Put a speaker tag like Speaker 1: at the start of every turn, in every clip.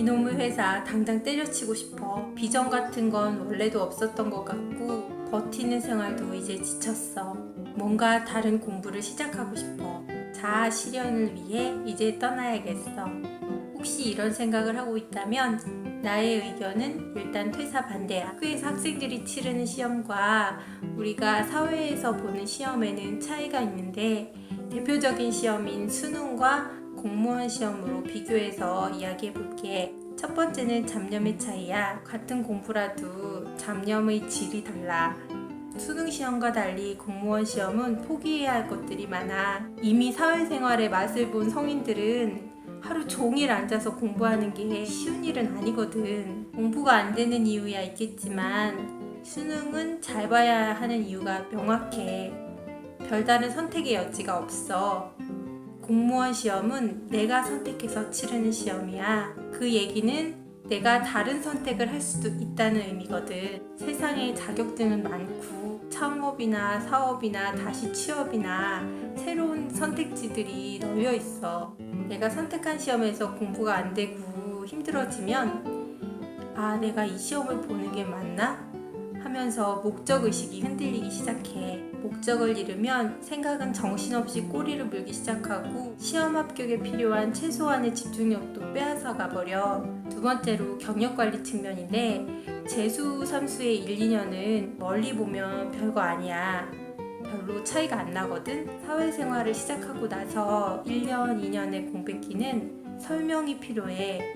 Speaker 1: 이놈의 회사 당장 때려치고 싶어. 비전 같은 건 원래도 없었던 것 같고 버티는 생활도 이제 지쳤어. 뭔가 다른 공부를 시작하고 싶어. 자아 실현을 위해 이제 떠나야겠어. 혹시 이런 생각을 하고 있다면 나의 의견은 일단 퇴사 반대야. 학교에서 학생들이 치르는 시험과 우리가 사회에서 보는 시험에는 차이가 있는데 대표적인 시험인 수능과 공무원 시험으로 비교해서 이야기해 볼게. 첫 번째는 잡념의 차이야. 같은 공부라도 잡념의 질이 달라. 수능 시험과 달리 공무원 시험은 포기해야 할 것들이 많아. 이미 사회생활의 맛을 본 성인들은 하루 종일 앉아서 공부하는 게 쉬운 일은 아니거든. 공부가 안 되는 이유야 있겠지만 수능은 잘 봐야 하는 이유가 명확해. 별다른 선택의 여지가 없어. 공무원 시험은 내가 선택해서 치르는 시험이야. 그 얘기는 내가 다른 선택을 할 수도 있다는 의미거든. 세상에 자격증은 많고 창업이나 사업이나 다시 취업이나 새로운 선택지들이 널려 있어. 내가 선택한 시험에서 공부가 안 되고 힘들어지면 내가 이 시험을 보는 게 맞나? 하면서 목적의식이 흔들리기 시작해. 목적을 잃으면 생각은 정신없이 꼬리를 물기 시작하고 시험 합격에 필요한 최소한의 집중력도 빼앗아 가버려. 두 번째로 경력관리 측면인데 재수 삼수의 1, 2년은 멀리 보면 별거 아니야. 별로 차이가 안 나거든. 사회생활을 시작하고 나서 1년, 2년의 공백기는 설명이 필요해.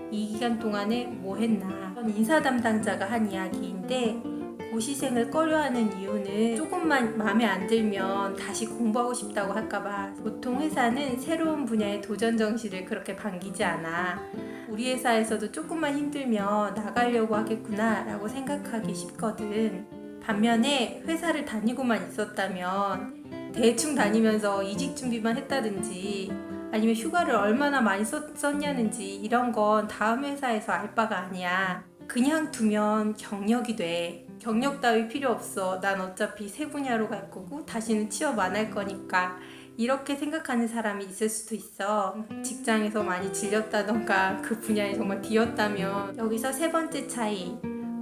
Speaker 1: 이 기간 동안에 뭐 했나? 인사 담당자가 한 이야기인데 고시생을 꺼려하는 이유는 조금만 마음에 안 들면 다시 공부하고 싶다고 할까봐. 보통 회사는 새로운 분야의 도전 정신을 그렇게 반기지 않아. 우리 회사에서도 조금만 힘들면 나가려고 하겠구나 라고 생각하기 쉽거든. 반면에 회사를 다니고만 있었다면 대충 다니면서 이직 준비만 했다든지 아니면 휴가를 얼마나 많이 썼냐는지 이런 건 다음 회사에서 알 바가 아니야. 그냥 두면 경력이 돼. 경력 따위 필요 없어. 난 어차피 새 분야로 갈 거고 다시는 취업 안 할 거니까. 이렇게 생각하는 사람이 있을 수도 있어. 직장에서 많이 질렸다던가 그 분야에 정말 비었다면. 여기서 세 번째 차이,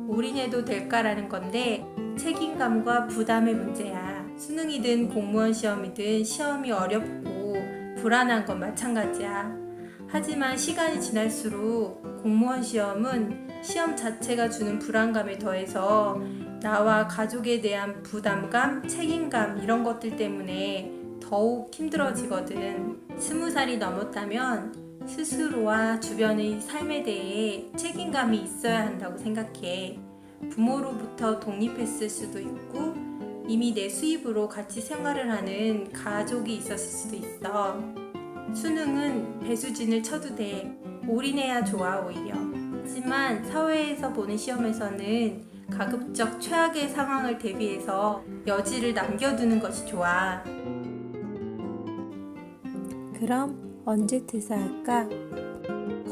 Speaker 1: 올인해도 될까라는 건데 책임감과 부담의 문제야. 수능이든 공무원 시험이든 시험이 어렵고 불안한 건 마찬가지야. 하지만 시간이 지날수록 공무원 시험은 시험 자체가 주는 불안감에 더해서 나와 가족에 대한 부담감, 책임감 이런 것들 때문에 더욱 힘들어지거든. 20살이 넘었다면 스스로와 주변의 삶에 대해 책임감이 있어야 한다고 생각해. 부모로부터 독립했을 수도 있고 이미 내 수입으로 같이 생활을 하는 가족이 있었을 수도 있어. 수능은 배수진을 쳐도 돼. 올인해야 좋아 오히려. 하지만 사회에서 보는 시험에서는 가급적 최악의 상황을 대비해서 여지를 남겨두는 것이 좋아. 그럼 언제 퇴사할까?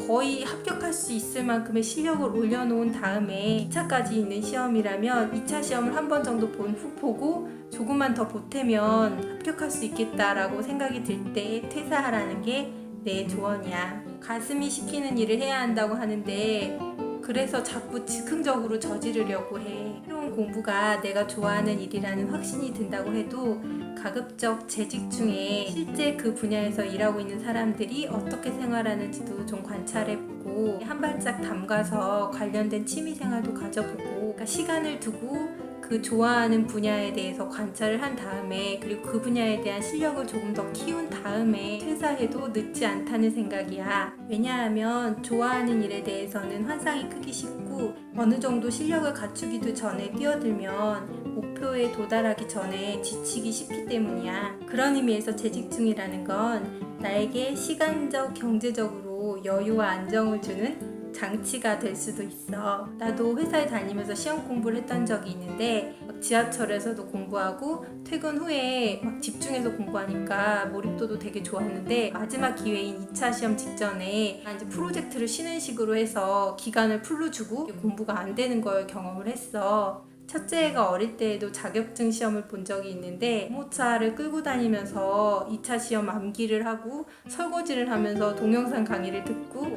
Speaker 1: 거의 합격할 수 있을 만큼의 실력을 올려놓은 다음에 2차까지 있는 시험이라면 2차 시험을 한 번 정도 본 후 보고 조금만 더 보태면 합격할 수 있겠다라고 생각이 들 때 퇴사하라는 게 내 조언이야. 가슴이 시키는 일을 해야 한다고 하는데 그래서 자꾸 즉흥적으로 저지르려고 해. 새로운 공부가 내가 좋아하는 일이라는 확신이 든다고 해도 가급적 재직 중에 실제 그 분야에서 일하고 있는 사람들이 어떻게 생활하는지도 좀 관찰해보고 한 발짝 담가서 관련된 취미생활도 가져보고 그러니까 시간을 두고 그 좋아하는 분야에 대해서 관찰을 한 다음에 그리고 그 분야에 대한 실력을 조금 더 키운 다음에 퇴사해도 늦지 않다는 생각이야. 왜냐하면 좋아하는 일에 대해서는 환상이 크기 쉽고 어느 정도 실력을 갖추기도 전에 뛰어들면 목표에 도달하기 전에 지치기 쉽기 때문이야. 그런 의미에서 재직 중이라는 건 나에게 시간적, 경제적으로 여유와 안정을 주는 장치가 될 수도 있어. 나도 회사에 다니면서 시험 공부를 했던 적이 있는데 지하철에서도 공부하고 퇴근 후에 막 집중해서 공부하니까 몰입도도 되게 좋았는데 마지막 기회인 2차 시험 직전에 이제 프로젝트를 쉬는 식으로 해서 기간을 풀로 주고 공부가 안 되는 걸 경험을 했어. 첫째 애가 어릴 때에도 자격증 시험을 본 적이 있는데 모차를 끌고 다니면서 2차 시험 암기를 하고 설거지를 하면서 동영상 강의를 듣고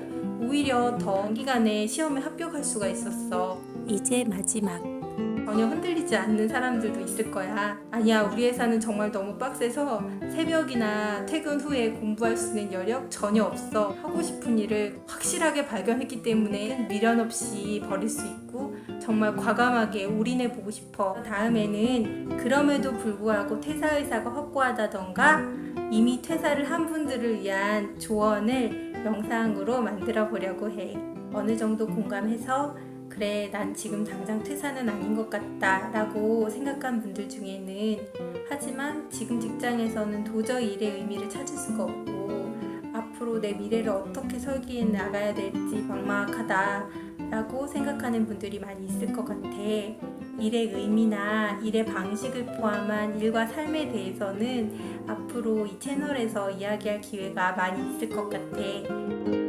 Speaker 1: 오히려 더 단기간에 시험에 합격할 수가 있었어. 이제 마지막. 전혀 흔들리지 않는 사람들도 있을 거야. 아니야, 우리 회사는 정말 너무 빡세서 새벽이나 퇴근 후에 공부할 수 있는 여력 전혀 없어. 하고 싶은 일을 확실하게 발견했기 때문에 미련 없이 버릴 수 있고 정말 과감하게 올인해 보고 싶어. 다음에는 그럼에도 불구하고 퇴사 의사가 확고하다던가 이미 퇴사를 한 분들을 위한 조언을 영상으로 만들어 보려고 해. 어느 정도 공감해서 그래, 난 지금 당장 퇴사는 아닌 것 같다 라고 생각한 분들 중에는 하지만 지금 직장에서는 도저히 일의 의미를 찾을 수가 없고 앞으로 내 미래를 어떻게 설계해 나가야 될지 막막하다 라고 생각하는 분들이 많이 있을 것 같아. 일의 의미나 일의 방식을 포함한 일과 삶에 대해서는 앞으로 이 채널에서 이야기할 기회가 많이 있을 것 같아.